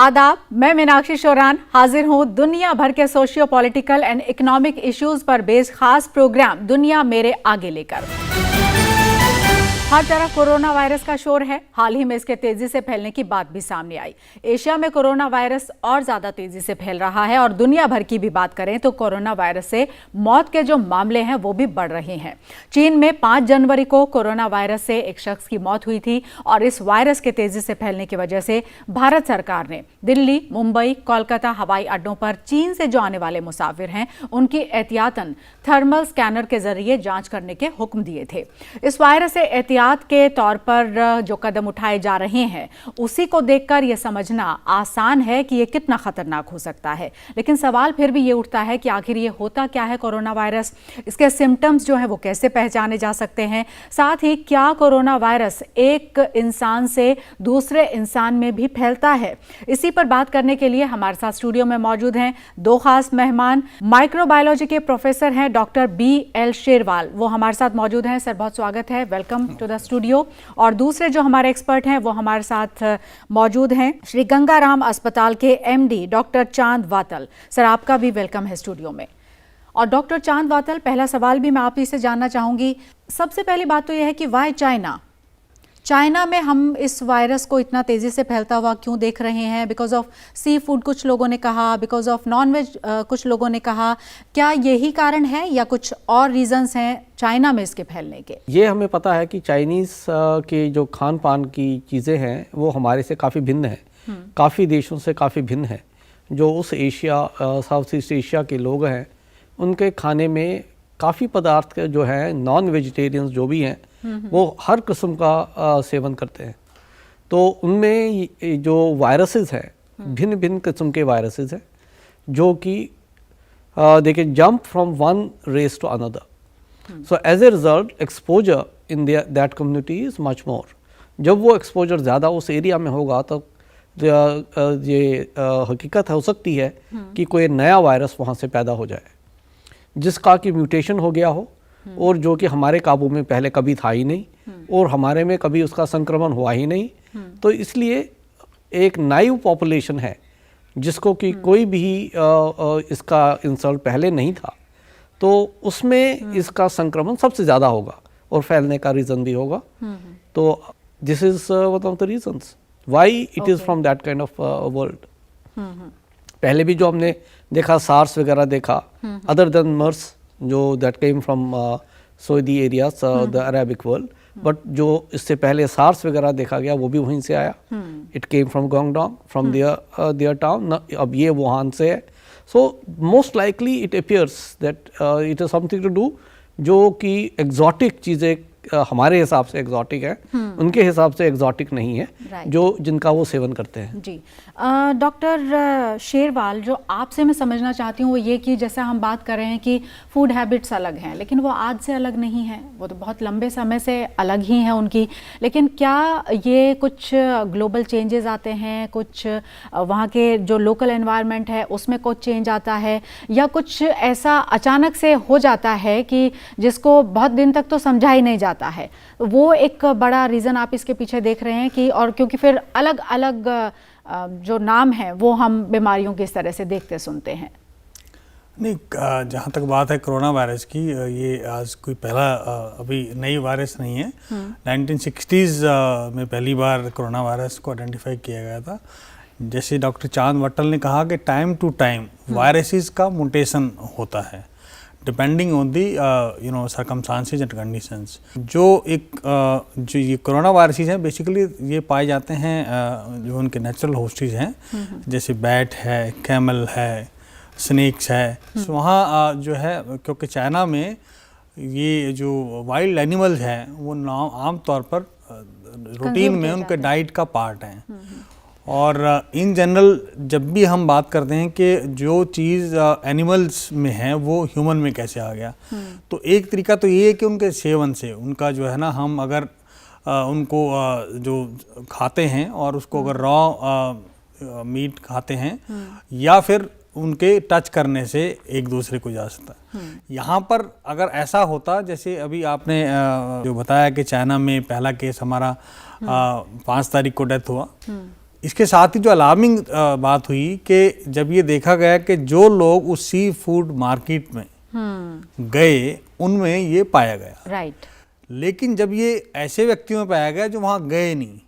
आदाब, मैं मीनाक्षी शोरान हाजिर हूं दुनिया भर के socio political and economic issues पर बेस्ड खास प्रोग्राम दुनिया मेरे आगे लेकर। हर तरफ कोरोना वायरस का शोर है। हाल ही में इसके तेजी से फैलने की बात भी सामने आई। एशिया में कोरोना वायरस और ज्यादा तेजी से फैल रहा है और दुनिया भर की भी बात करें तो कोरोना वायरस से मौत के जो मामले हैं वो भी बढ़ रहे हैं। चीन में 5 जनवरी को कोरोना वायरस से एक शख्स की मौत हुई थी और इस वायरस के तेजी से फैलने की वजह से भारत सरकार ने दिल्ली, मुंबई, कोलकाता हवाई अड्डों पर चीन से जो आने वाले मुसाफिर हैं उनकी एहतियातन थर्मल स्कैनर के जरिए जांच करने के हुक्म दिए थे। इस वायरस से एहतियात के तौर पर जो कदम उठाए जा रहे हैं उसी को देखकर यह समझना आसान है कि यह कितना खतरनाक हो सकता है। लेकिन सवाल फिर भी ये उठता है कि आखिर ये होता क्या है कोरोना वायरस, इसके सिम्टम्स जो हैं वो कैसे पहचाने जा सकते हैं, साथ ही क्या कोरोना वायरस एक इंसान से दूसरे इंसान में भी फैलता है। इसी पर बात करने के लिए हमारे साथ स्टूडियो में मौजूद हैं 2 खास मेहमान। माइक्रोबायोलॉजी के प्रोफेसर हैं डॉक्टर BL शेरवाल, वो हमारे साथ मौजूद हैं। सर बहुत स्वागत है, वेलकम टू द स्टूडियो। और दूसरे जो हमारे एक्सपर्ट हैं वो हमारे साथ मौजूद हैं श्री गंगाराम अस्पताल के MD डॉक्टर चांद वातल। सर आपका भी वेलकम है स्टूडियो में। और डॉक्टर चांद वातल, पहला सवाल भी मैं आप ही से जानना चाहूंगी। सबसे पहली बात तो यह है कि वाई चाइना में हम इस वायरस को इतना तेजी से फैलता हुआ क्यों देख रहे हैं? बिकॉज ऑफ सी फूड कुछ लोगों ने कहा, बिकॉज ऑफ नॉनवेज कुछ लोगों ने कहा। क्या यही कारण है या कुछ और रीजंस हैं चाइना में इसके फैलने के? ये हमें पता है कि चाइनीज़ के जो खान पान की चीज़ें हैं वो हमारे से काफ़ी भिन्न है, काफ़ी देशों से काफ़ी भिन्न है। जो उस एशिया, साउथ ईस्ट एशिया के लोग हैं उनके खाने में काफ़ी पदार्थ जो हैं, नॉन वेजिटेरियंस जो भी हैं वो हर किस्म का सेवन करते हैं। तो उनमें जो वायरसेस हैं भिन्न भिन्न किस्म के वायरसेस हैं जो कि they can jump from one race to another. So as a result exposure in that community is much more. जब वो एक्सपोजर ज़्यादा उस एरिया में होगा तो ये हकीकत हो सकती है कि कोई नया वायरस वहाँ से पैदा हो जाए जिसका कि म्यूटेशन हो गया हो और जो कि हमारे काबू में पहले कभी था ही नहीं और हमारे में कभी उसका संक्रमण हुआ ही नहीं। तो इसलिए एक नाइव पॉपुलेशन है जिसको कि कोई भी इसका इंसल्ट पहले नहीं था, तो उसमें इसका संक्रमण सबसे ज़्यादा होगा और फैलने का रीज़न भी होगा। तो this is one of the reasons why it is from that kind of world. पहले भी जो हमने देखा सार्स वगैरह देखा, अदर देन मर्स जो that came from Saudi areas, the Arabic world, but जो इससे पहले सार्स वगैरह देखा गया वो भी वहीं से आया। It came from Guangdong, from their town. अब ये वुहान से है। So most likely it appears that it is something to do जो कि एग्जॉटिक चीज़ें हमारे हिसाब से एग्जॉटिक है, उनके हिसाब से एग्जॉटिक नहीं है, जो जिनका वो सेवन करते हैं। जी डॉक्टर शेरवाल, जो आपसे मैं समझना चाहती हूँ वो ये कि जैसा हम बात कर रहे हैं कि फूड हैबिट्स अलग हैं, लेकिन वो आज से अलग नहीं हैं, वो तो बहुत लंबे समय से अलग ही हैं उनकी। लेकिन क्या ये कुछ ग्लोबल चेंजेस आते हैं, कुछ वहाँ के जो लोकल एनवायरनमेंट है उसमें कुछ चेंज आता है, या कुछ ऐसा अचानक से हो जाता है कि जिसको बहुत दिन तक तो समझा ही नहीं जाता है? वो एक बड़ा रीज़न आप इसके पीछे देख रहे हैं कि, और क्योंकि फिर अलग अलग जो नाम है वो हम बीमारियों की इस तरह से देखते सुनते हैं। नहीं, जहाँ तक बात है कोरोना वायरस की, ये आज कोई पहला अभी नई वायरस नहीं है। 1960s में पहली बार कोरोना वायरस को आइडेंटिफाई किया गया था। जैसे डॉक्टर चांद वातल ने कहा कि टाइम टू टाइम वायरसेस का म्यूटेशन होता है depending on the circumstances and conditions. जो ये कोरोना वायरसेस हैं बेसिकली ये पाए जाते हैं जो उनके नेचुरल होस्टेज हैं, जैसे बैट है, कैमल है, स्नेक्स है। तो वहाँ जो है, क्योंकि चाइना में ये जो वाइल्ड एनिमल्स हैं वो आम तौर पर रूटीन में उनके डाइट का पार्ट हैं। और इन जनरल जब भी हम बात करते हैं कि जो चीज़ एनिमल्स में है वो ह्यूमन में कैसे आ गया, तो एक तरीका तो ये है कि उनके सेवन से उनका जो है ना, हम अगर उनको जो खाते हैं और उसको अगर रॉ मीट खाते हैं या फिर उनके टच करने से एक दूसरे को जा सकता है। यहाँ पर अगर ऐसा होता, जैसे अभी आपने जो बताया कि चाइना में पहला केस हमारा 5 तारीख को डेथ हुआ, इसके साथ ही जो अलार्मिंग बात हुई कि जब ये देखा गया कि जो लोग उस सी फूड मार्केट में गए उनमें ये पाया गया, राइट। लेकिन जब ये ऐसे व्यक्तियों में पाया गया जो वहाँ गए नहीं,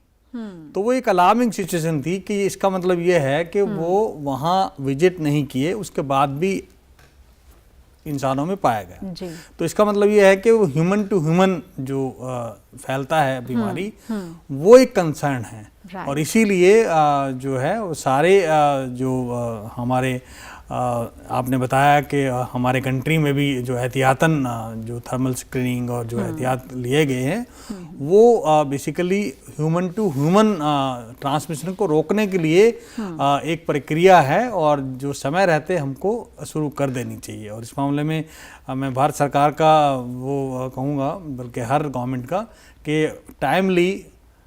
तो वो एक अलार्मिंग सिचुएशन थी कि इसका मतलब ये है कि वो वहाँ विजिट नहीं किए, उसके बाद भी इंसानों में पाया गया जी। तो इसका मतलब ये है कि वो ह्यूमन टू ह्यूमन जो फैलता है बीमारी, वो एक कंसर्न है। और इसीलिए जो है वो सारे जो हमारे आपने बताया कि हमारे कंट्री में भी जो एहतियातन जो थर्मल स्क्रीनिंग और जो एहतियात लिए गए हैं वो basically human to human transmission को रोकने के लिए एक प्रक्रिया है और जो समय रहते हमको शुरू कर देनी चाहिए। और इस मामले में मैं भारत सरकार का वो कहूँगा, बल्कि हर गवर्नमेंट का, कि टाइमली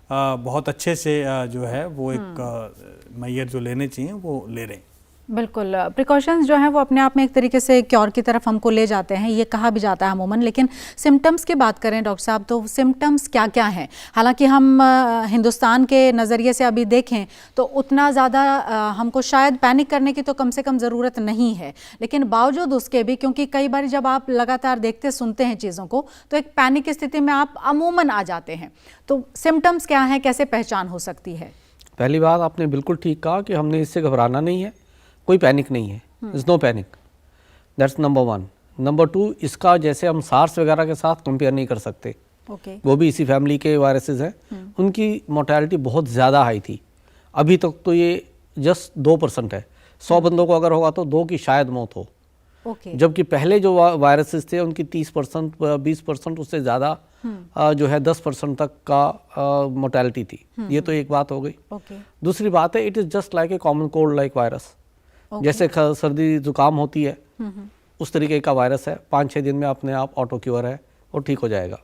बहुत अच्छे से जो है वो एक मैयर जो लेने चाहिए वो ले रहे हैं। बिल्कुल, प्रिकॉशंस जो हैं वो अपने आप में एक तरीके से क्योर की तरफ हमको ले जाते हैं, ये कहा भी जाता है अमूमन। लेकिन सिम्टम्स की बात करें डॉक्टर साहब, तो सिम्टम्स क्या क्या हैं? हालांकि हम हिंदुस्तान के नज़रिए से अभी देखें तो उतना ज़्यादा हमको शायद पैनिक करने की तो कम से कम ज़रूरत नहीं है, लेकिन बावजूद उसके भी, क्योंकि कई बार जब आप लगातार देखते सुनते हैं चीज़ों को तो एक पैनिक की स्थिति में आप अमूमन आ जाते हैं। तो सिम्टम्स क्या हैं, कैसे पहचान हो सकती है? पहली बात आपने बिल्कुल ठीक कहा कि हमने इससे घबराना नहीं है, कोई पैनिक नहीं है, is no panic, that's number 1। Number 2, इसका जैसे हम सार्स वगैरह के साथ कंपेयर नहीं कर सकते। ओके। वो भी इसी फैमिली के वायरसेस हैं, उनकी मोर्टेलिटी बहुत ज़्यादा हाई थी। अभी तक तो ये जस्ट 2% है, 100 बंदों को अगर होगा तो 2 की शायद मौत हो। ओके। जबकि पहले जो वायरसेस थे उनकी 30%, 20%, उससे ज़्यादा जो है 10% तक का मोर्टेलिटी थी। ये तो एक बात हो गई। ओके। दूसरी बात है, it is just like a common cold like virus. जैसे सर्दी जुकाम होती है उस तरीके का वायरस है, 5-6 दिन में अपने आप ऑटो क्योर है और ठीक हो जाएगा।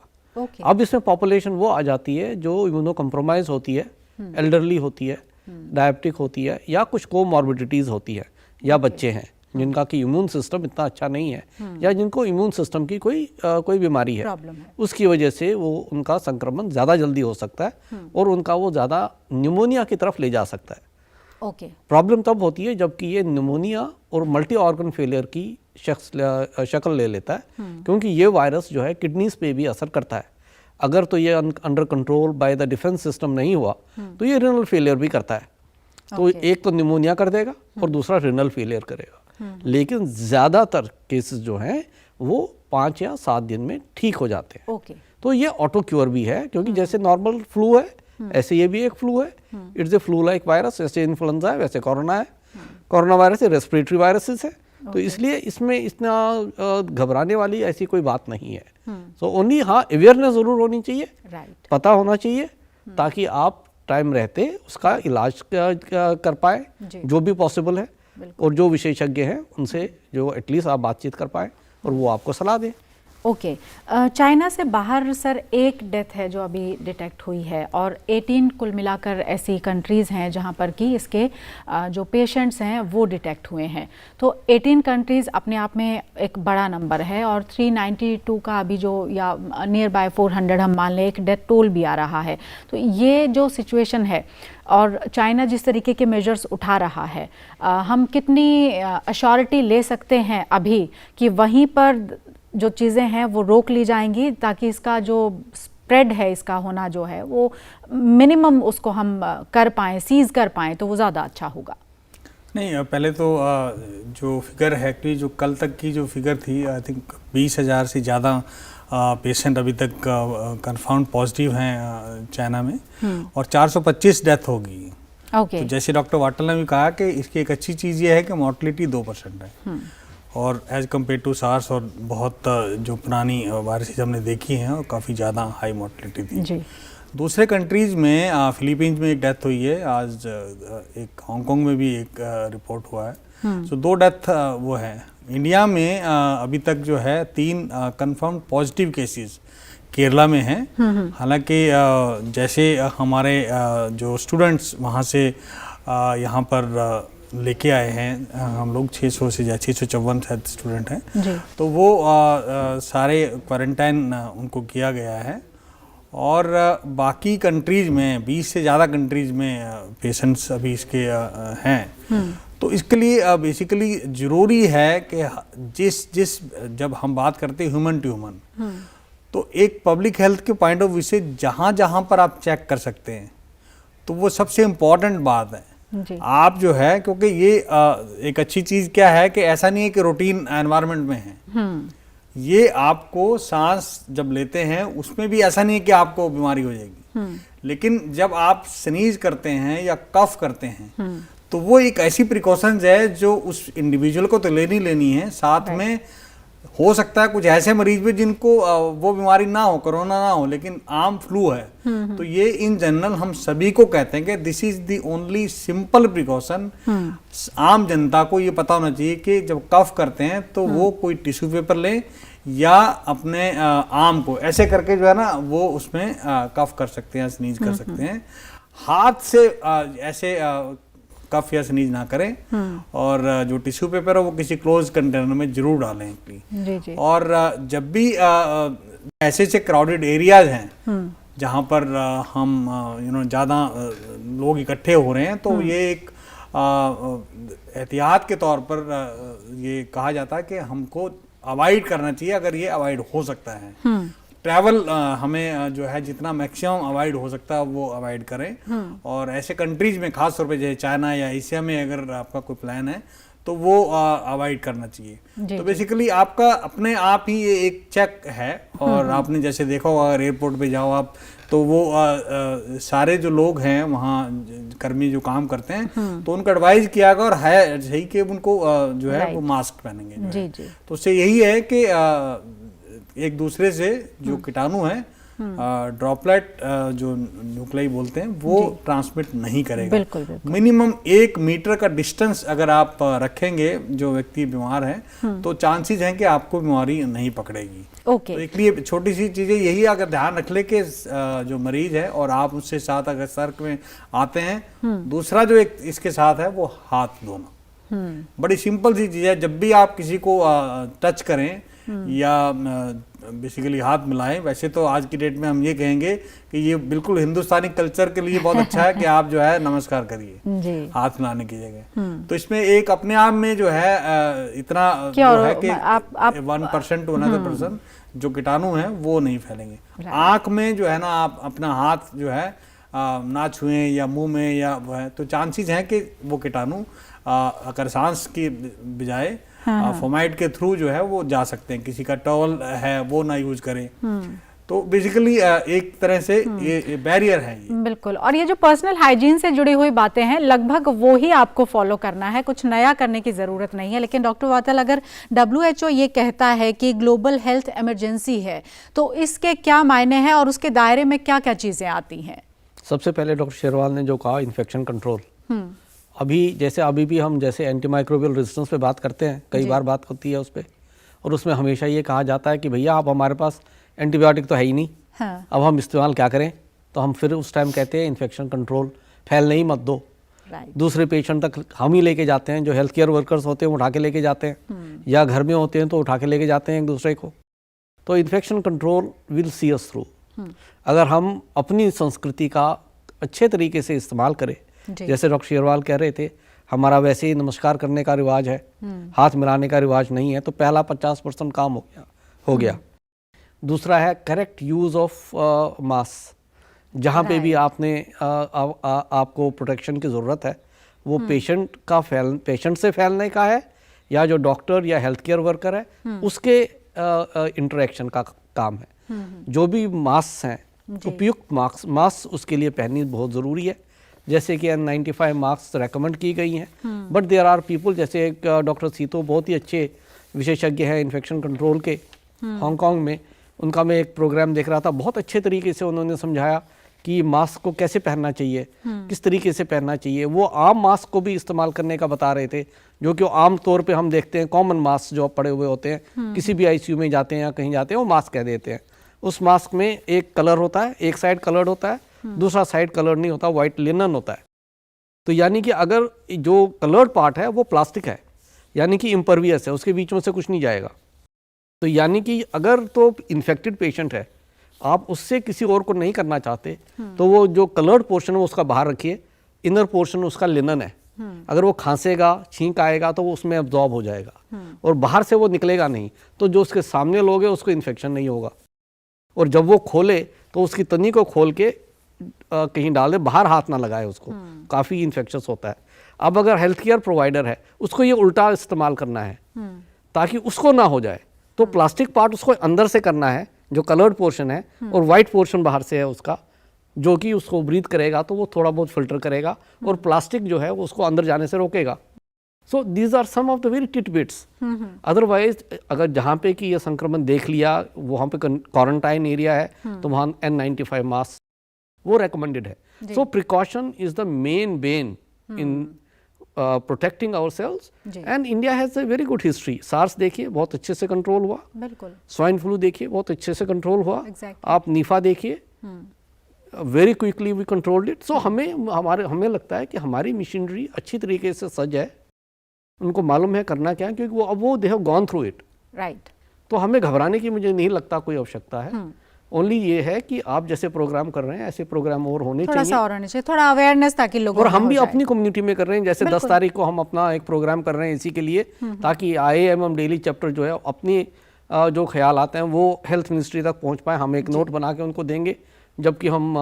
अब इसमें पॉपुलेशन वो आ जाती है जो इम्यूनो कम्प्रोमाइज होती है, एल्डरली होती है, डायबिटिक होती है, या कुछ कोमॉर्बिडिटीज़ होती है, या बच्चे हैं जिनका कि इम्यून सिस्टम इतना अच्छा नहीं है, या जिनको इम्यून सिस्टम की कोई बीमारी है, उसकी वजह से वो उनका संक्रमण ज़्यादा जल्दी हो सकता है और उनका वो ज़्यादा न्यूमोनिया की तरफ ले जा सकता है। ओके। प्रॉब्लम तब होती है जबकि ये निमोनिया और मल्टी ऑर्गन फेलियर की शक्ल ले लेता है, क्योंकि ये वायरस जो है किडनीज पे भी असर करता है। अगर तो ये under control by the defence system नहीं हुआ तो ये रिनल फेलियर भी करता है। तो एक तो निमोनिया कर देगा और दूसरा रिनल फेलियर करेगा। लेकिन ज़्यादातर केसेस जो हैं वो 5 या 7 दिन में ठीक हो जाते हैं। ओके। तो ये ऑटो क्योर भी है, क्योंकि जैसे नॉर्मल फ्लू है ऐसे ये भी एक फ्लू है, it's a flu like virus. जैसे इन्फ्लुएंजा है वैसे कोरोना है, कोरोना वायरस रेस्पिरेटरी वायरसेस है। तो इसलिए इसमें इतना घबराने वाली ऐसी कोई बात नहीं है। सो ओनली हाँ, अवेयरनेस ज़रूर होनी चाहिए, पता होना चाहिए, ताकि आप टाइम रहते उसका इलाज कर पाए जो भी पॉसिबल है, और जो विशेषज्ञ हैं उनसे जो एटलीस्ट आप बातचीत कर पाए और वो आपको सलाह दें। ओके। चाइना से बाहर सर एक डेथ है जो अभी डिटेक्ट हुई है, और 18 कुल मिलाकर ऐसी कंट्रीज़ हैं जहां पर कि इसके जो पेशेंट्स हैं वो डिटेक्ट हुए हैं। तो 18 कंट्रीज़ अपने आप में एक बड़ा नंबर है, और 392 का अभी जो, या नियर बाय 400 हम मान लें, एक डेथ टोल भी आ रहा है। तो ये जो सिचुएशन है और चाइना जिस तरीके के मेजर्स उठा रहा है, हम कितनी अश्योरिटी ले सकते हैं अभी कि वहीं पर जो चीज़ें हैं वो रोक ली जाएंगी, ताकि इसका जो स्प्रेड है, इसका होना जो है वो मिनिमम उसको हम कर पाएँ, सीज़ कर पाएँ, तो वो ज़्यादा अच्छा होगा? नहीं, पहले तो जो फिगर है कि जो कल तक की जो फिगर थी, आई थिंक 20,000 से ज़्यादा पेशेंट अभी तक कंफर्म पॉजिटिव हैं चाइना में, और 425 डेथ होगी। ओके। तो जैसे डॉक्टर वाटल ने भी कहा कि इसकी एक अच्छी चीज़ ये है कि मॉर्टलिटी 2% है, और एज कम्पेयर टू सार्स और बहुत जो पुरानी वायरसेस हमने देखी हैं और काफ़ी ज़्यादा हाई मॉर्टलिटी थी जी। दूसरे कंट्रीज़ में फिलीपींस में एक डेथ हुई है, आज एक हांगकांग में भी एक रिपोर्ट हुआ है। सो 2 डेथ वो है। इंडिया में अभी तक जो है 3 कंफर्म पॉजिटिव केसेस केरला में हैं। हालांकि जैसे हमारे जो स्टूडेंट्स वहाँ से यहाँ पर लेके आए हैं, हम लोग 600 से 654 शायद स्टूडेंट हैं, तो वो सारे क्वारंटाइन उनको किया गया है, और बाकी कंट्रीज में 20 से ज़्यादा कंट्रीज में पेशेंट्स अभी इसके हैं। तो इसके लिए बेसिकली ज़रूरी है कि जिस जब हम बात करते हैं ह्यूमन टू ह्यूमन, तो एक पब्लिक हेल्थ के पॉइंट ऑफ व्यू से जहाँ जहाँ पर आप चेक कर सकते हैं तो वो सबसे इम्पॉर्टेंट बात है। जी। आप जो है, क्योंकि ये एक अच्छी चीज़ क्या है कि ऐसा नहीं है कि रूटीन एनवायरनमेंट में है, ये आपको सांस जब लेते हैं उसमें भी ऐसा नहीं है कि आपको बीमारी हो जाएगी, लेकिन जब आप स्नीज करते हैं या कफ करते हैं तो वो एक ऐसी प्रिकॉशंस है जो उस इंडिविजुअल को तो लेनी है, साथ में हो सकता है कुछ ऐसे मरीज भी जिनको वो बीमारी ना हो, कोरोना ना हो, लेकिन आम फ्लू है, तो ये इन जनरल हम सभी को कहते हैं कि this is the only simple precaution. आम जनता को ये पता होना चाहिए कि जब कफ करते हैं तो वो कोई टिश्यू पेपर लें या अपने आम को ऐसे करके जो है ना वो उसमें कफ कर सकते हैं, स्नीज कर सकते हैं। हाथ से ऐसे कफ या स्नीज ना करें, और जो टिश्यू पेपर है वो किसी क्लोज कंटेनर में जरूर डालें। जी। और जब भी ऐसे क्राउडेड एरियाज हैं जहाँ पर हम ज़्यादा लोग इकट्ठे हो रहे हैं, तो ये एक एहतियात के तौर पर ये कहा जाता है कि हमको अवॉइड करना चाहिए, अगर ये अवॉइड हो सकता है। ट्रैवल हमें जो है जितना मैक्सिमम अवॉइड हो सकता है वो अवॉइड करें, और ऐसे कंट्रीज में खास तौर पे जैसे चाइना या एशिया में अगर आपका कोई प्लान है तो वो अवॉइड करना चाहिए। तो बेसिकली आपका अपने आप ही ये एक चेक है, और आपने जैसे देखा होगा अगर एयरपोर्ट पे जाओ आप तो वो सारे जो लोग हैं वहाँ कर्मी जो काम करते हैं तो उनको एडवाइज किया गया और है सही कि उनको जो है वो मास्क पहनेंगे। तो उससे यही है कि एक दूसरे से जो कीटाणु है ड्रॉपलेट जो न्यूक्लाई बोलते हैं वो ट्रांसमिट नहीं करेगा। बिल्कुल। मिनिमम 1 मीटर का डिस्टेंस अगर आप रखेंगे जो व्यक्ति बीमार है तो चांसेस हैं कि आपको बीमारी नहीं पकड़ेगी। ओके। तो एक लिए छोटी सी चीजें यही अगर ध्यान रख ले कि जो मरीज है और आप उससे साथ अगर संपर्क में आते हैं, दूसरा जो एक इसके साथ है वो हाथ धोना। बड़ी सिंपल सी चीज है, जब भी आप किसी को टच करें या बेसिकली हाथ मिलाएं, वैसे तो आज की डेट में हम ये कहेंगे कि ये बिल्कुल हिंदुस्तानी कल्चर के लिए बहुत अच्छा है कि आप जो है नमस्कार करिए हाथ मिलाने की जगह। तो इसमें एक अपने आप में जो है इतना जो है कि 1% टू अनदर पर्सन जो कीटाणु है वो नहीं फैलेंगे। आंख में जो है ना आप अपना हाथ जो है ना छुएं या मुंह में या वो है, तो चांसेस हैं कि वो कीटाणु अगर सांस की बजाय फॉर्माइट के थ्रू जो है वो जा सकते हैं। किसी का टॉवल है वो ना यूज करें। तो बेसिकली एक तरह से ये बैरियर है ये। बिल्कुल। और ये जो पर्सनल हाइजीन से जुड़ी हुई बातें हैं लगभग वो ही आपको फॉलो करना है, कुछ नया करने की जरूरत नहीं है। लेकिन डॉक्टर वातल, अगर WHO ये कहता है कि ग्लोबल हेल्थ इमरजेंसी है तो इसके क्या मायने हैं और उसके दायरे में क्या क्या चीजें आती हैं? सबसे पहले डॉक्टर शेरवाल ने जो कहा इन्फेक्शन कंट्रोल, अभी भी हम जैसे एंटीमाइक्रोबियल रेजिस्टेंस पे बात करते हैं, कई बार बात होती है उस पर, और उसमें हमेशा ये कहा जाता है कि भैया आप हमारे पास एंटीबायोटिक तो है ही नहीं, अब हम इस्तेमाल क्या करें? तो हम फिर उस टाइम कहते हैं इन्फेक्शन कंट्रोल, फैलने ही मत दो। दूसरे पेशेंट तक हम ही लेके जाते हैं, जो हेल्थ केयर वर्कर्स होते हैं उठा के लेके जाते हैं, या घर में होते हैं तो उठा के लेके जाते हैं एक दूसरे को। तो infection control will see us through. अगर हम अपनी संस्कृति का अच्छे तरीके से इस्तेमाल करें, जैसे डॉक्टर शेरवाल कह रहे थे हमारा वैसे ही नमस्कार करने का रिवाज है, हाथ मिलाने का रिवाज नहीं है, तो पहला 50% काम हो गया। दूसरा है करेक्ट यूज़ ऑफ मास्क। जहाँ पे भी आपने आपको प्रोटेक्शन की ज़रूरत है, वो पेशेंट से फैलने का है या जो डॉक्टर या हेल्थ केयर वर्कर है उसके इंटरेक्शन का काम है। जो भी मास्क हैं उपयुक्त मास्क उसके लिए पहननी बहुत ज़रूरी है। जैसे कि N95 मास्क रेकमेंड की गई हैं, बट देयर आर पीपल, जैसे एक डॉक्टर सीतो बहुत ही अच्छे विशेषज्ञ हैं इन्फेक्शन कंट्रोल के हांगकांग में, उनका मैं एक प्रोग्राम देख रहा था, बहुत अच्छे तरीके से उन्होंने समझाया कि मास्क को कैसे पहनना चाहिए, किस तरीके से पहनना चाहिए। वो आम मास्क को भी इस्तेमाल करने का बता रहे थे, जो कि आम तौर पे हम देखते हैं कॉमन मास्क जो पड़े हुए होते हैं, किसी भी ICU में जाते हैं या कहीं जाते हैं वो मास्क कह देते हैं। उस मास्क में एक कलर होता है, एक साइड कलर्ड होता है, दूसरा साइड कलर नहीं होता, वाइट लिनन होता है। तो यानी कि अगर जो कलर्ड पार्ट है वो प्लास्टिक है, यानी कि इम्परवियस है, उसके बीच में से कुछ नहीं जाएगा। तो यानी कि अगर तो इन्फेक्टेड पेशेंट है आप उससे किसी और को नहीं करना चाहते तो वो जो कलर्ड पोर्शन है उसका बाहर रखिए, इनर पोर्शन उसका लिनन है, अगर वो खांसेगा छींक आएगा तो वो उसमें एब्जॉर्ब हो जाएगा और बाहर से वो निकलेगा नहीं, तो जो उसके सामने लोग हैं उसको इन्फेक्शन नहीं होगा। और जब वो खोले तो उसकी तनी को खोल के कहीं डाल दे, बाहर हाथ ना लगाए उसको, काफ़ी इन्फेक्शस होता है। अब अगर हेल्थ केयर प्रोवाइडर है उसको ये उल्टा इस्तेमाल करना है ताकि उसको ना हो जाए, तो प्लास्टिक पार्ट उसको अंदर से करना है जो कलर्ड पोर्शन है, और वाइट पोर्शन बाहर से है उसका, जो कि उसको ब्रीथ करेगा तो वो थोड़ा बहुत फिल्टर करेगा और प्लास्टिक जो है वो उसको अंदर जाने से रोकेगा। So these are some of the very titbits. Otherwise अगर जहाँ पे कि ये संक्रमण देख लिया वहाँ पे क्वारंटाइन एरिया है तो वहाँ N95 मास्क वो रेकमेंडेड है। So precaution is the main bane in protecting ourselves, and India has a very good history. SARS देखिए बहुत अच्छे से कंट्रोल हुआ, बिल्कुल। स्वाइन फ्लू देखिए बहुत अच्छे से कंट्रोल हुआ, Exactly. आप नीफा देखिए very quickly we controlled it. So हमें लगता है कि हमारी मशीनरी अच्छी तरीके से सज है, उनको मालूम है करना क्या है, क्योंकि वो they have gone through it, right. तो हमें घबराने की मुझे नहीं लगता कोई आवश्यकता है। ओनली ये है कि आप जैसे प्रोग्राम कर रहे हैं ऐसे प्रोग्राम और होने थोड़ा चाहिए, सा और होना चाहिए, थोड़ा अवेयरनेस ताकि लोगों और में हम हो भी जाए। अपनी कम्युनिटी में कर रहे हैं। जैसे 10 तारीख को हम अपना एक प्रोग्राम कर रहे हैं इसी के लिए, ताकि IAMM डेली चैप्टर जो है अपनी जो ख्याल आते हैं वो हेल्थ मिनिस्ट्री तक पहुंच पाए। हम एक नोट बना के उनको देंगे, जबकि हम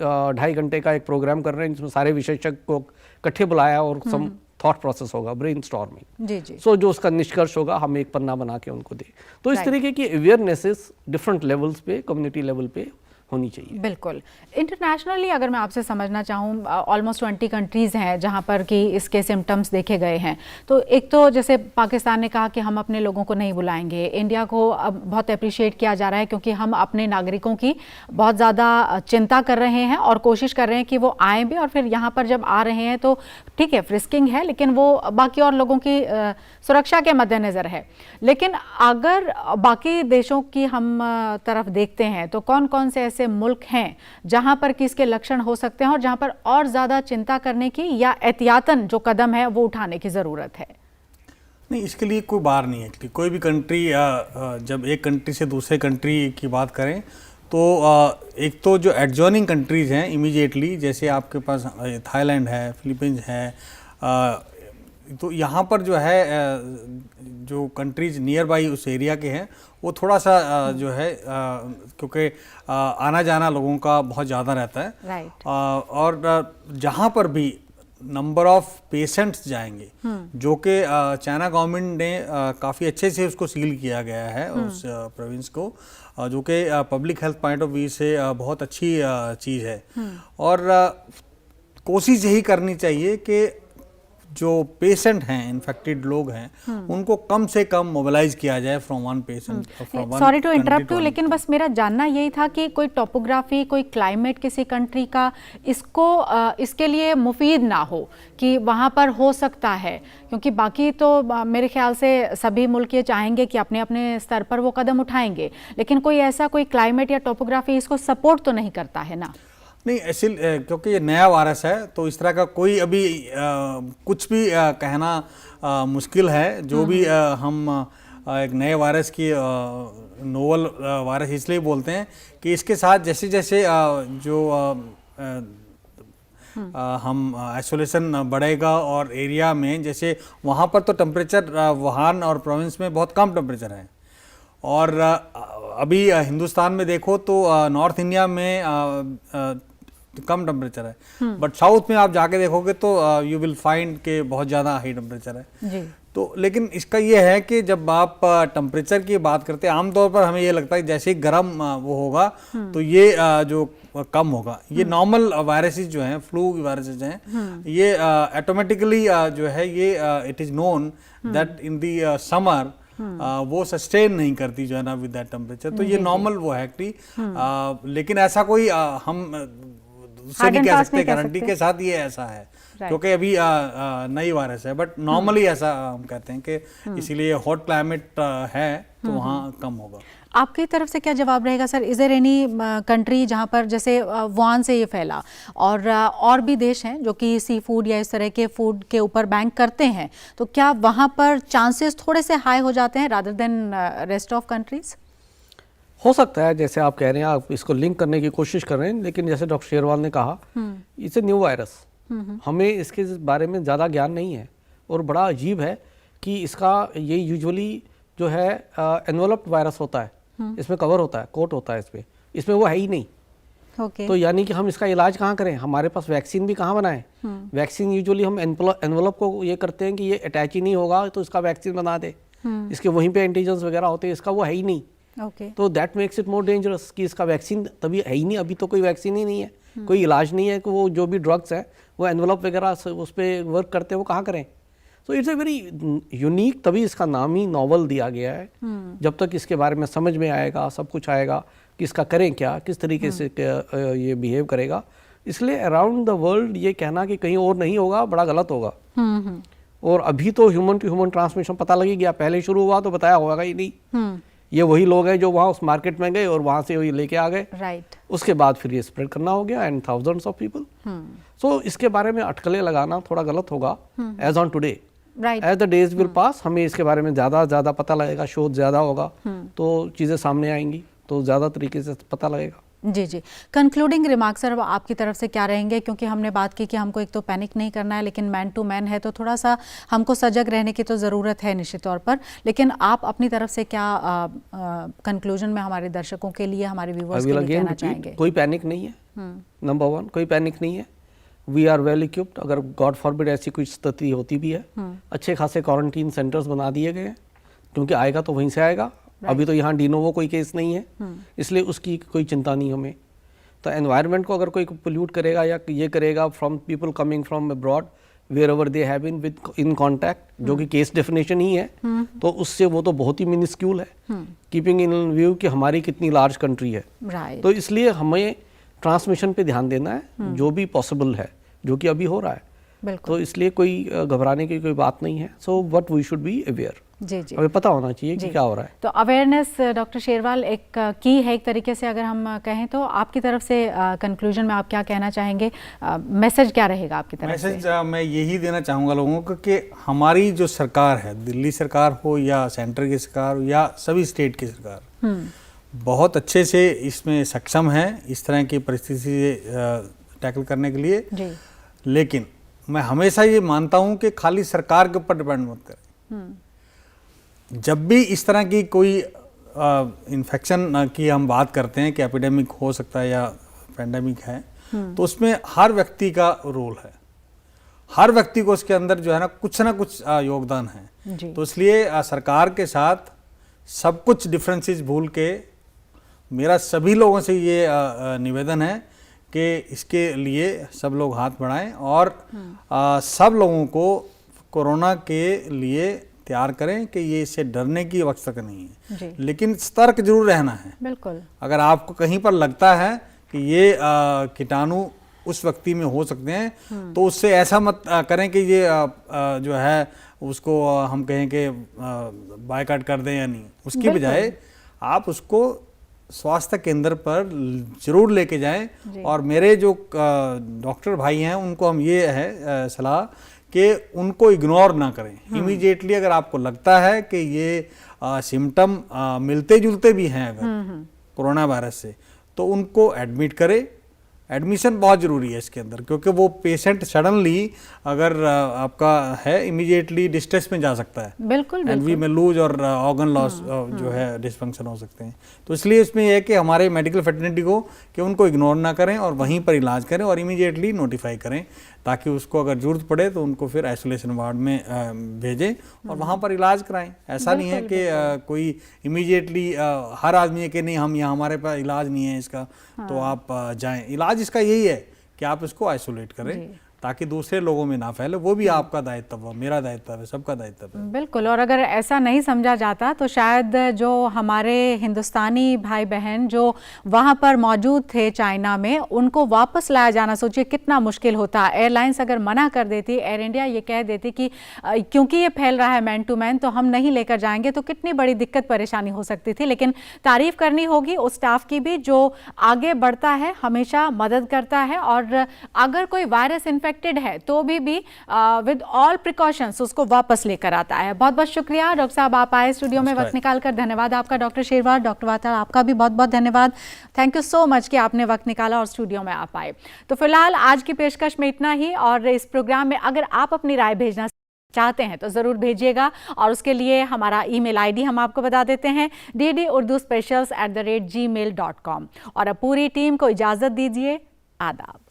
2.5 घंटे का एक प्रोग्राम कर रहे हैं जिसमें सारे विशेषज्ञ को इकट्ठे बुलाया और सम थॉट प्रोसेस होगा, ब्रेन स्टॉर्मिंग। जी जी। सो जो उसका निष्कर्ष होगा हम एक पन्ना बना के उनको दें। तो इस तरीके की अवेयरनेसेस डिफरेंट लेवल्स पे, कम्युनिटी लेवल पे होनी चाहिए। बिल्कुल। इंटरनेशनली अगर मैं आपसे समझना चाहूँ, ऑलमोस्ट 20 कंट्रीज़ हैं जहाँ पर कि इसके सिम्टम्स देखे गए हैं। तो एक तो जैसे पाकिस्तान ने कहा कि हम अपने लोगों को नहीं बुलाएंगे, इंडिया को अब बहुत अप्रिशिएट किया जा रहा है क्योंकि हम अपने नागरिकों की बहुत ज़्यादा चिंता कर रहे हैं और कोशिश कर रहे हैं कि वो आएँ भी, और फिर यहाँ पर जब आ रहे हैं तो ठीक है फ्रिस्किंग है, लेकिन वो बाकी और लोगों की सुरक्षा के मद्देनज़र है। लेकिन अगर बाकी देशों की हम तरफ देखते हैं तो कौन कौन से ऐसे मुल्क हैं जहां पर कि इसके लक्षण हो सकते हैं और जहां पर और ज्यादा चिंता करने की या एहतियातन जो कदम है वो उठाने की जरूरत है? नहीं, इसके लिए कोई बार नहीं है। कोई भी कंट्री जब एक कंट्री से दूसरे कंट्री की बात करें तो एक तो जो एडजॉइनिंग कंट्रीज़ हैं इमीडिएटली, जैसे आपके पास थाईलैंड है, फिलीपींस है, तो यहाँ पर जो है जो कंट्रीज नियर बाई उस एरिया के हैं वो थोड़ा सा जो है क्योंकि आना जाना लोगों का बहुत ज़्यादा रहता है, राइट। और जहाँ पर भी नंबर ऑफ पेशेंट्स जाएंगे, जो कि चाइना गवर्नमेंट ने काफ़ी अच्छे से उसको सील किया गया है उस प्रोविंस को, जो कि public health point of view से बहुत अच्छी चीज़ है। और कोशिश यही करनी चाहिए कि जो पेशेंट हैं, इन्फेक्टेड लोग हैं, उनको कम से कम मोबिलाइज किया जाए from one patient. Sorry to interrupt you, लेकिन बस मेरा जानना यही था कि कोई टोपोग्राफी, कोई क्लाइमेट किसी कंट्री का इसको इसके लिए मुफीद ना हो कि वहाँ पर हो सकता है, क्योंकि बाकी तो मेरे ख्याल से सभी मुल्क ये चाहेंगे कि अपने अपने स्तर पर वो कदम उठाएंगे, लेकिन कोई ऐसा कोई क्लाइमेट या टोपोग्राफी इसको सपोर्ट तो नहीं करता है ना? नहीं, ऐसे क्योंकि ये नया वायरस है तो इस तरह का कोई अभी कुछ भी कहना मुश्किल है। जो भी हम एक नए वायरस की नोवल वायरस इसलिए बोलते हैं कि इसके साथ जैसे जैसे जो हम आइसोलेशन बढ़ेगा और एरिया में, जैसे वहाँ पर तो टेम्परेचर वुहान और प्रोविंस में बहुत कम टेम्परेचर है, और अभी हिंदुस्तान में देखो तो नॉर्थ इंडिया में कम टेम्परेचर है, बट साउथ में आप जाके देखोगे तो यू विल फाइंड के बहुत ज़्यादा हाई टेम्परेचर है जी। तो लेकिन इसका ये है कि जब आप टेम्परेचर की बात करते हैं, आमतौर पर हमें ये लगता है जैसे ही गर्म वो होगा तो ये जो कम होगा। ये नॉर्मल वायरसेस जो हैं, फ्लू वायरसेस हैं, ये ऑटोमेटिकली जो है ये it is known that in the summer वो सस्टेन नहीं करती जो है ना विद दैट टेम्परेचर, तो ये नॉर्मल वो है कि लेकिन ऐसा कोई हम दूसरे नहीं कह सकते गारंटी के साथ ये ऐसा है, क्योंकि अभी नई वायरस है, बट नॉर्मली ऐसा हम कहते हैं कि इसीलिए हॉट क्लाइमेट है तो वहाँ कम होगा। आपकी तरफ से क्या जवाब रहेगा sir? Is there any country जहाँ पर जैसे वुहान से ये फैला और भी देश हैं जो कि सी फूड या इस तरह के फूड के ऊपर बैंक करते हैं, तो क्या वहाँ पर चांसेस थोड़े से हाई हो जाते हैं rather than rest of countries? हो सकता है, जैसे आप कह रहे हैं, आप इसको लिंक करने की कोशिश कर रहे हैं, लेकिन जैसे डॉक्टर शेरवाल ने कहा, इट्स ए न्यू वायरस, हमें इसके बारे में ज़्यादा ज्ञान नहीं है। और बड़ा अजीब है कि इसका ये यूजुअली जो है एनवलप्ड वायरस होता है, इसमें कवर होता है, कोट होता है इसमें वो है ही नहीं। ओके। तो यानी कि हम इसका इलाज कहाँ करें, हमारे पास वैक्सीन भी कहाँ बनाएं। वैक्सीन यूजुअली हम एनवलप को ये करते हैं कि ये अटैच ही नहीं होगा तो इसका वैक्सीन बना दे, इसके वहीं पे एंटीजन्स वगैरह होते हैं, इसका वो है ही नहीं। ओके। तो that makes it more dangerous कि इसका वैक्सीन तभी है ही नहीं, अभी तो कोई वैक्सीन ही नहीं है, कोई इलाज नहीं है कि वो जो भी ड्रग्स हैं वो एनवलप वगैरह उस पर वर्क करते हैं, वो कहाँ करें। So it's a very unique, तभी इसका नाम ही नॉवल दिया गया है। जब तक इसके बारे में समझ में आएगा, सब कुछ आएगा कि इसका करें क्या, किस तरीके से ये बिहेव करेगा, इसलिए अराउंड द वर्ल्ड ये कहना कि कहीं और नहीं होगा बड़ा गलत होगा। और अभी तो ह्यूमन टू ह्यूमन ट्रांसमिशन पता लग ही गया, पहले शुरू हुआ तो बताया होगा ही नहीं। ये वही लोग हैं जो वहाँ उस मार्केट में गए और वहाँ से वही लेके आ गए, राइट। उसके बाद फिर ये स्प्रेड करना हो गया and thousands of people. So इसके बारे में अटकलें लगाना थोड़ा गलत होगा as on today. Right. As the days will pass, हमें इसके बारे में ज़्यादा पता लगेगा, शोध ज़्यादा होगा तो चीज़ें सामने आएंगी, तो ज़्यादा तरीके से पता लगेगा। जी जी। कंक्लूडिंग रिमार्क्स सर आपकी तरफ से क्या रहेंगे, क्योंकि हमने बात की कि हमको एक तो पैनिक नहीं करना है, लेकिन मैन टू मैन है तो थोड़ा सा हमको सजग रहने की तो ज़रूरत है निश्चित तौर पर, लेकिन आप अपनी तरफ से क्या कंक्लूजन में हमारे दर्शकों के लिए, हमारे व्यूअर्स के लिए कहना चाहेंगे? कोई पैनिक नहीं है, नंबर वन, कोई पैनिक नहीं है। वी आर वेल इक्विप्ड, अगर गॉड फॉरबिड ऐसी कोई स्थिति होती भी है, अच्छे खासे क्वारंटीन सेंटर्स बना दिए गए हैं, क्योंकि आएगा तो वहीं से आएगा। अभी तो यहाँ डिनोवो कोई केस नहीं है, इसलिए उसकी कोई चिंता नहीं हमें। तो एनवायरनमेंट को अगर कोई पोल्यूट करेगा या ये करेगा from people coming from abroad wherever they have been with in contact, जो कि केस डेफिनेशन ही है, तो उससे वो तो बहुत ही मिनिस्क्यूल है, कीपिंग इन व्यू कि हमारी कितनी लार्ज कंट्री है। तो इसलिए हमें ट्रांसमिशन पे ध्यान देना है जो भी पॉसिबल है, जो कि अभी हो रहा है। तो इसलिए कोई घबराने की कोई बात नहीं है। So what we should be aware, जी जी, हमें पता होना चाहिए कि क्या हो रहा है। तो अवेयरनेस डॉक्टर शेरवाल एक की है एक तरीके से, अगर हम कहें तो आपकी तरफ से कंक्लूजन में आप क्या कहना चाहेंगे, मैसेज क्या रहेगा आपकी तरफ से? मैसेज मैं यही देना चाहूँगा लोगों को कि हमारी जो सरकार है, दिल्ली सरकार हो या सेंटर की सरकार हो या सभी स्टेट की सरकार, बहुत अच्छे से इसमें सक्षम है इस तरह की परिस्थिति से टैकल करने के लिए जी। लेकिन मैं हमेशा ये मानता हूँ कि खाली सरकार के ऊपर डिपेंड मत करें। जब भी इस तरह की कोई इन्फेक्शन की हम बात करते हैं कि एपिडेमिक हो सकता है या पेंडेमिक है, तो उसमें हर व्यक्ति का रोल है, हर व्यक्ति को उसके अंदर जो है ना कुछ योगदान है। तो इसलिए सरकार के साथ सब कुछ डिफरेंसेस भूल के मेरा सभी लोगों से ये निवेदन है कि इसके लिए सब लोग हाथ बढ़ाएं और सब लोगों को कोरोना के लिए तैयार करें कि ये इससे डरने की आवश्यकता नहीं है, लेकिन सतर्क जरूर रहना है। बिल्कुल। अगर आपको कहीं पर लगता है कि ये कीटाणु उस व्यक्ति में हो सकते हैं तो उससे ऐसा मत करें कि ये जो है उसको हम कहें कि बायकॉट कर दें या नहीं, उसकी बजाय आप उसको स्वास्थ्य केंद्र पर जरूर लेके जाएं। और मेरे जो डॉक्टर भाई हैं उनको हम ये है सलाह कि उनको इग्नोर ना करें। इमीडिएटली अगर आपको लगता है कि ये सिम्टम मिलते जुलते भी हैं अगर कोरोना वायरस से, तो उनको एडमिट करें। एडमिशन बहुत ज़रूरी है इसके अंदर, क्योंकि वो पेशेंट सडनली अगर आपका है इमीडिएटली डिस्ट्रेस में जा सकता है। बिल्कुल। एंड वी में लूज और ऑर्गन लॉस जो है डिसफंक्शन हो सकते हैं। तो इसलिए इसमें यह है कि हमारे मेडिकल फैटर्निटी को कि उनको इग्नोर ना करें और वहीं पर इलाज करें और इमीडिएटली नोटिफाई करें, ताकि उसको अगर जरूरत पड़े तो उनको फिर आइसोलेशन वार्ड में भेजें और वहाँ पर इलाज कराएं। ऐसा नहीं है कि कोई इमीडिएटली हर आदमी है कि नहीं हम यहाँ हमारे पास इलाज नहीं है इसका, तो आप जाएं। इलाज इसका यही है कि आप इसको आइसोलेट करें ताकि दूसरे लोगों में ना फैले। वो भी आपका दायित्व है, मेरा दायित्व है, सबका दायित्व है। बिल्कुल। और अगर ऐसा नहीं समझा जाता तो शायद जो हमारे हिंदुस्तानी भाई बहन जो वहाँ पर मौजूद थे चाइना में, उनको वापस लाया जाना, सोचिए कितना मुश्किल होता। एयरलाइंस अगर मना कर देती, एयर इंडिया ये कह देती कि क्योंकि ये फैल रहा है मैन टू मैन तो हम नहीं लेकर जाएंगे, तो कितनी बड़ी दिक्कत परेशानी हो सकती थी। लेकिन तारीफ करनी होगी उस स्टाफ की भी जो आगे बढ़ता है, हमेशा मदद करता है। और अगर कोई वायरस इन्फेक्ट इन्फेक्टेड है तो भी विद ऑल प्रिकॉशंस उसको वापस लेकर आता है। बहुत बहुत शुक्रिया डॉक्टर साहब, आप आए स्टूडियो में वक्त निकाल कर। धन्यवाद आपका डॉक्टर शेरवार। डॉक्टर वातल, आपका भी बहुत बहुत धन्यवाद। थैंक यू सो मच कि आपने वक्त निकाला और स्टूडियो में आप आए। तो फिलहाल आज की पेशकश में इतना ही, और इस प्रोग्राम में अगर आप अपनी राय भेजना चाहते हैं तो ज़रूर भेजिएगा, और उसके लिए हमारा ईमेल आईडी हम आपको बता देते हैं, ddurduspecials@gmail.com। और अब पूरी टीम को इजाज़त दीजिए। आदाब।